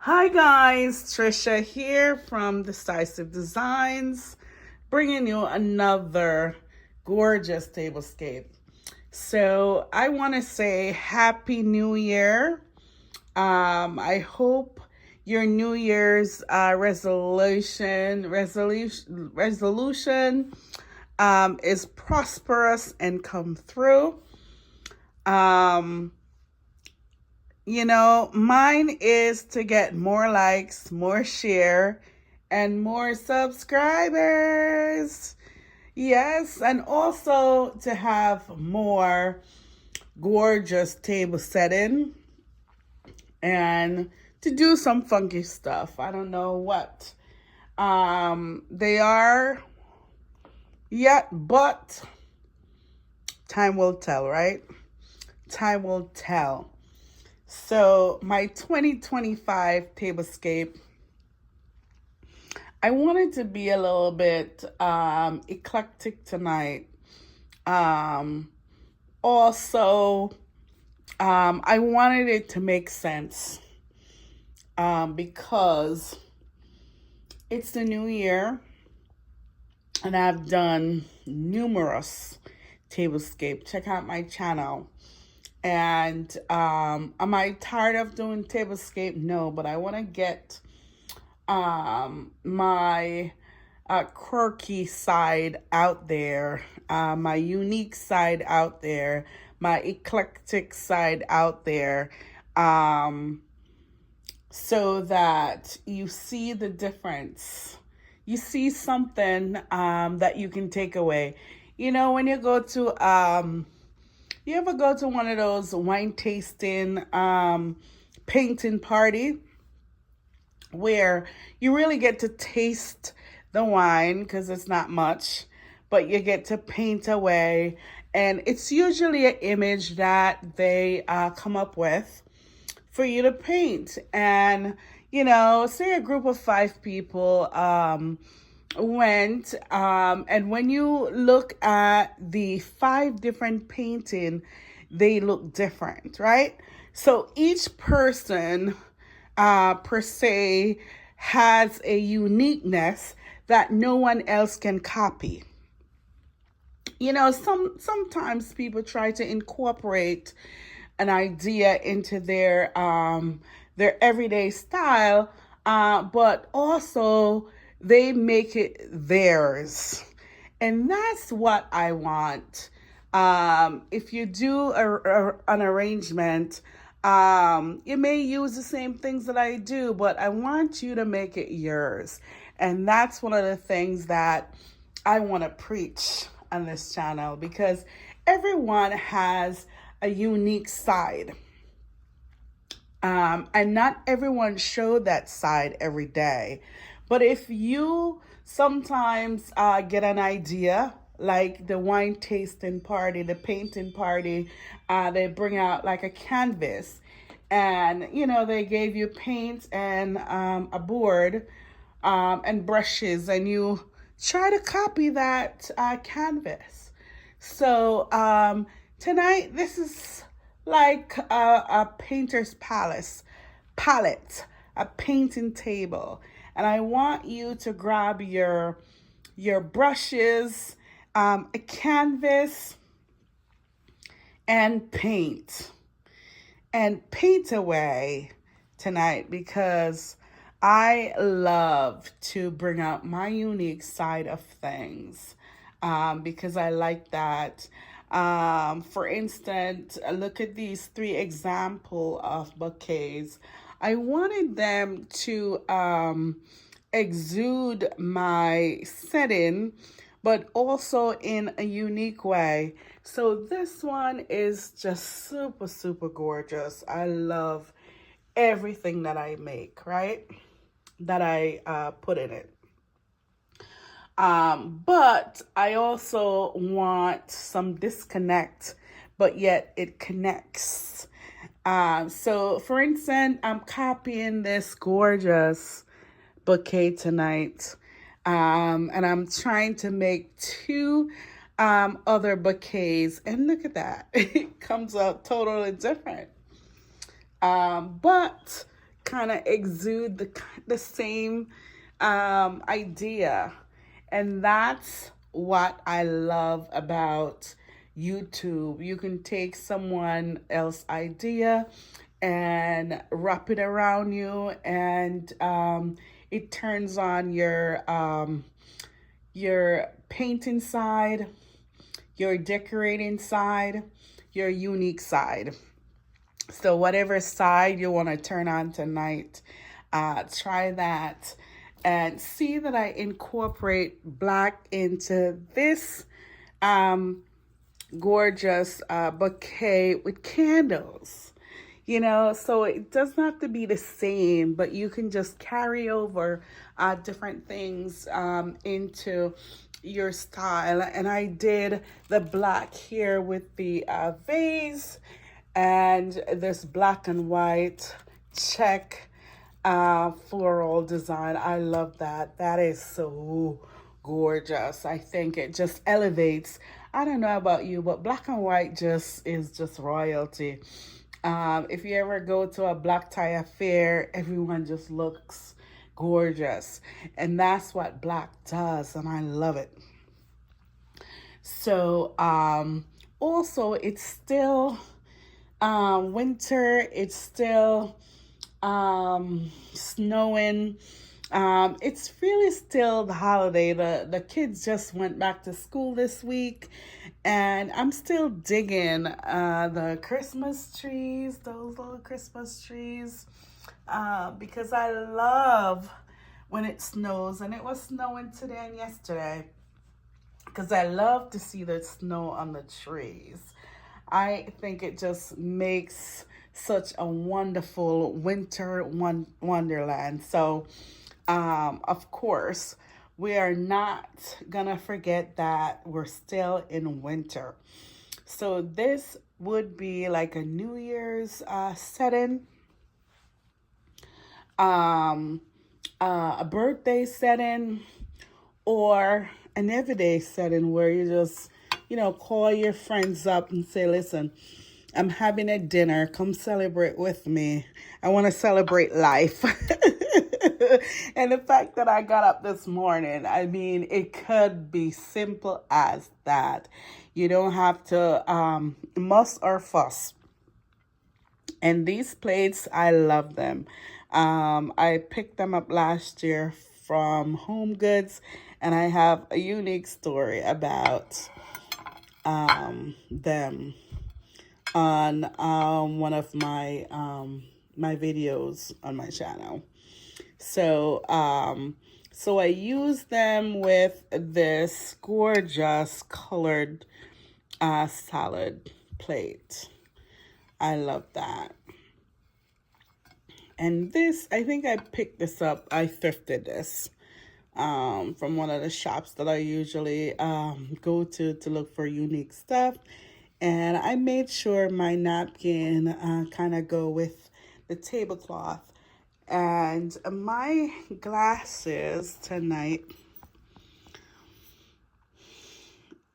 Hi guys, Tricia here from Decisive Designs, bringing you another gorgeous tablescape. So I want to say Happy New Year. I hope your New Year's resolution is prosperous and come through. Um, Mine is to get more likes, more share, and more subscribers. Yes, and also to have more gorgeous table setting and to do some funky stuff. I don't know what they are yet, but time will tell, right? Time will tell. So my 2025 tablescape, I wanted to be a little bit eclectic tonight. Also, I wanted it to make sense because it's the new year and I've done numerous tablescape. Check out my channel. And am I tired of doing tablescape? No, but I want to get my quirky side out there, my unique side out there, my eclectic side out there, so that you see the difference. You see something that you can take away. When you go to you ever go to one of those wine tasting, painting party where you really get to taste the wine because it's not much, but you get to paint away. And it's usually an image that they come up with for you to paint. And, say a group of 5 people went and when you look at the 5 different painting, they look different, right? So each person per se has a uniqueness that no one else can copy. Sometimes people try to incorporate an idea into their everyday style, but also they make it theirs. And that's what I want. If you do an arrangement, you may use the same things that I do, but I want you to make it yours. And that's one of the things that I want to preach on this channel, because everyone has a unique side. And not everyone showed that side every day. But if you sometimes get an idea, like the wine tasting party, the painting party, they bring out like a canvas, and they gave you paint and a board and brushes, and you try to copy that canvas. So tonight, this is like a painter's palette, a painting table. And I want you to grab your brushes, a canvas, and paint away tonight, because I love to bring out my unique side of things, because I like that. For instance, look at these 3 example of bouquets. I wanted them to exude my setting, but also in a unique way. So this one is just super, super gorgeous. I love everything that I make, right? That I put in it. But I also want some disconnect, but yet it connects. So for instance, I'm copying this gorgeous bouquet tonight. And I'm trying to make 2 other bouquets. And look at that. It comes out totally different. But kind of exude the same idea. And that's what I love about YouTube. You can take someone else's idea and wrap it around you, and it turns on your painting side, your decorating side, your unique side. So whatever side you want to turn on tonight, try that and see that I incorporate black into this gorgeous bouquet with candles. So it doesn't have to be the same, but you can just carry over different things into your style. And I did the black here with the vase and this black and white check floral design. I love that. That is so gorgeous. I think it just elevates. I don't know about you, but black and white just is just royalty. If you ever go to a black tie affair, everyone just looks gorgeous. And that's what black does, and I love it. So, also, it's still winter. It's still snowing. It's really still the holiday. The kids just went back to school this week, and I'm still digging the Christmas trees, those little Christmas trees, because I love when it snows, and it was snowing today and yesterday, because I love to see the snow on the trees. I think it just makes such a wonderful winter wonderland. So, of course, we are not gonna forget that we're still in winter. So this would be like a New Year's setting, a birthday setting, or an everyday setting where you just, call your friends up and say, listen, I'm having a dinner. Come celebrate with me. I want to celebrate life. And the fact that I got up this morning, I mean, it could be simple as that. You don't have to muss or fuss. And these plates, I love them. I picked them up last year from Homegoods, and I have a unique story about them on one of my my videos on my channel. So so I use them with this gorgeous colored salad plate. I love that. And this, I think I picked this up. I thrifted this from one of the shops that I usually go to look for unique stuff. And I made sure my napkin kind of go with the tablecloth. And my glasses tonight,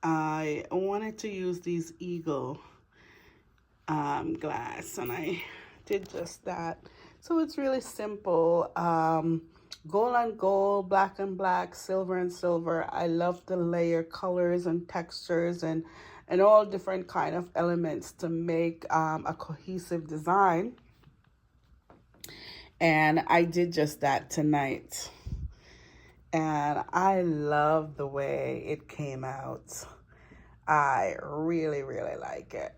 I wanted to use these Eagle glass, and I did just that. So it's really simple. Gold on gold, black and black, silver and silver. I love the layer colors and textures and all different kind of elements to make a cohesive design. And I did just that tonight. And I love the way it came out. I really, really like it.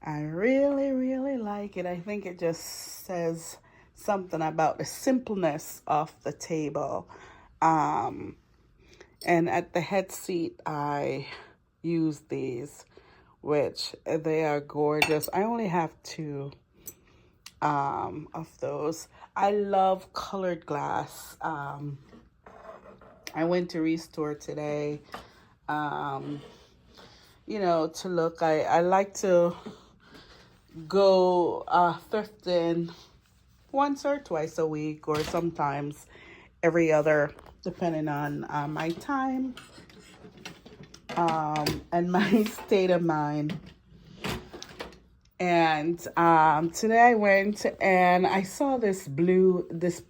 I really, really like it. I think it just says something about the simpleness of the table. And at the head seat, I use these, which they are gorgeous. I only have two of those. I love colored glass. I went to Restore today, to look. I like to go thrifting once or twice a week, or sometimes every other, depending on my time and my state of mind. And today I went and I saw this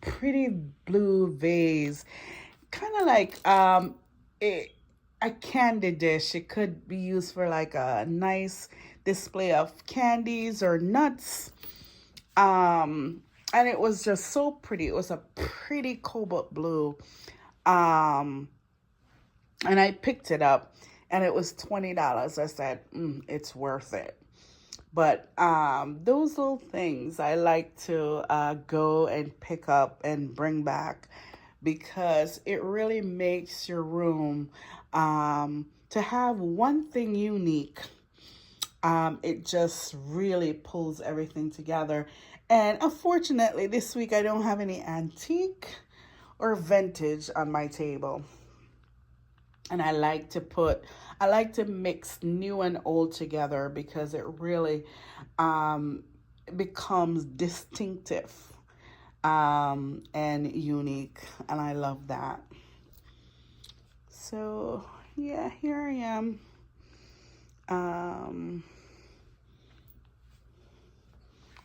pretty blue vase, kind of like a candy dish. It could be used for like a nice display of candies or nuts. And it was just so pretty. It was a pretty cobalt blue. Um, and I picked it up, and it was $20. I said, it's worth it. But those little things I like to go and pick up and bring back because it really makes your room to have one thing unique. It just really pulls everything together. And unfortunately, this week I don't have any antique or vintage on my table. And I like to mix new and old together because it really becomes distinctive and unique. And I love that. So, yeah, here I am.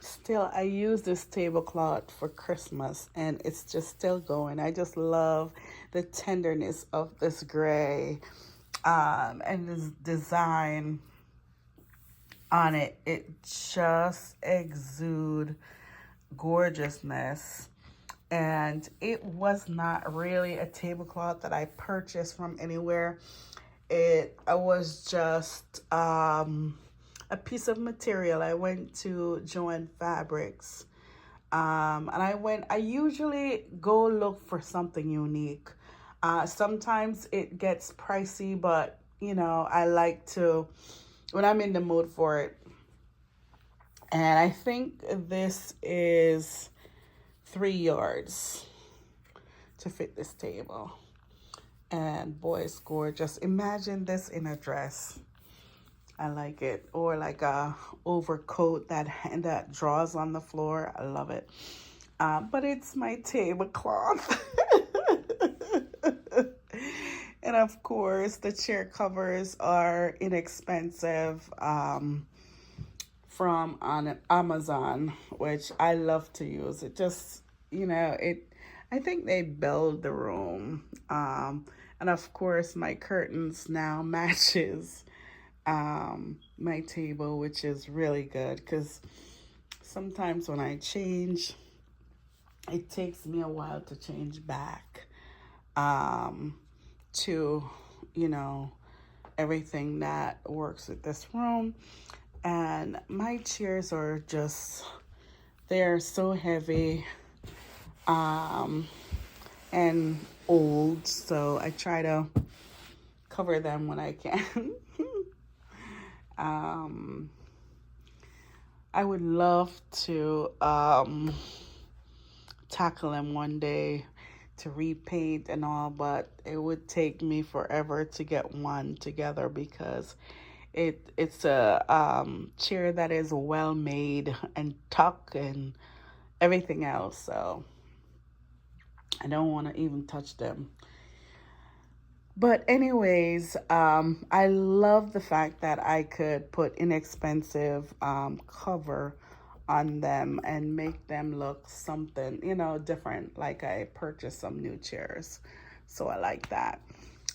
Still, I use this tablecloth for Christmas and it's just still going. I just love the tenderness of this gray and this design on it. It just exudes gorgeousness. And it was not really a tablecloth that I purchased from anywhere. It was just a piece of material. I went to Joann Fabrics. And I usually go look for something unique. Sometimes it gets pricey, but I like to, when I'm in the mood for it. And I think this is 3 yards to fit this table. And boy, it's gorgeous. Imagine this in a dress. I like it. Or like a overcoat that draws on the floor. I love it. But it's my tablecloth. And of course, the chair covers are inexpensive from on Amazon, which I love to use. It just, I think they build the room. And of course, my curtains now matches my table, which is really good because sometimes when I change, it takes me a while to change back to, everything that works with this room. And my chairs are just, they're so heavy and old, so I try to cover them when I can. I would love to tackle them one day to repaint and all, but it would take me forever to get one together because it's a chair that is well made and tuck and everything else, so I don't want to even touch them. But anyways, I love the fact that I could put inexpensive cover on them and make them look something, different. Like I purchased some new chairs. So I like that.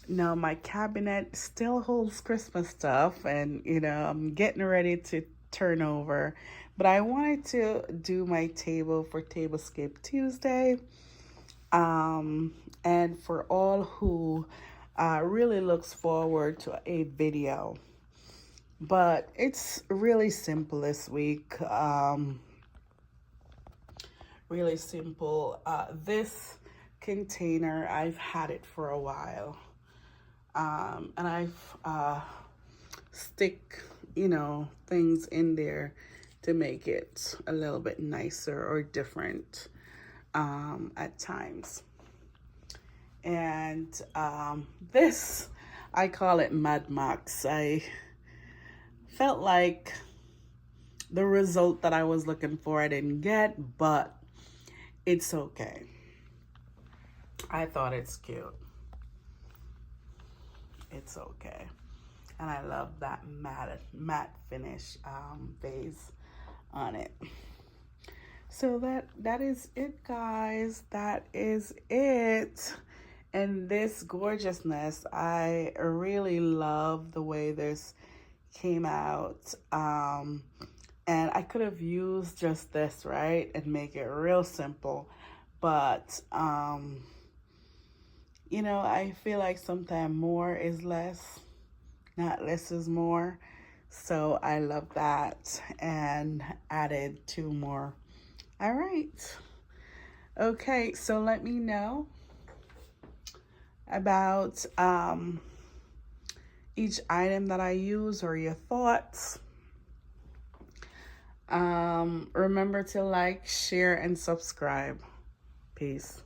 Now my cabinet still holds Christmas stuff and, I'm getting ready to turn over. But I wanted to do my table for Tablescape Tuesday. And for all who really looks forward to a video. But it's really simple this week. Really simple. This container, I've had it for a while. And I've stick, things in there to make it a little bit nicer or different at times. And this, I call it Mad Max. I felt like the result that I was looking for I didn't get, but it's okay. I thought it's cute. It's okay. And I love that matte finish vase. on it. So that is it, guys. That is it. And this gorgeousness, I really love the way this came out. And I could have used just this, right, and make it real simple. But you know, I feel like sometimes more is less, not less is more. So I love that and added two more. All right. Okay, so let me know about each item that I use or your thoughts. Remember to like, share, and subscribe. Peace.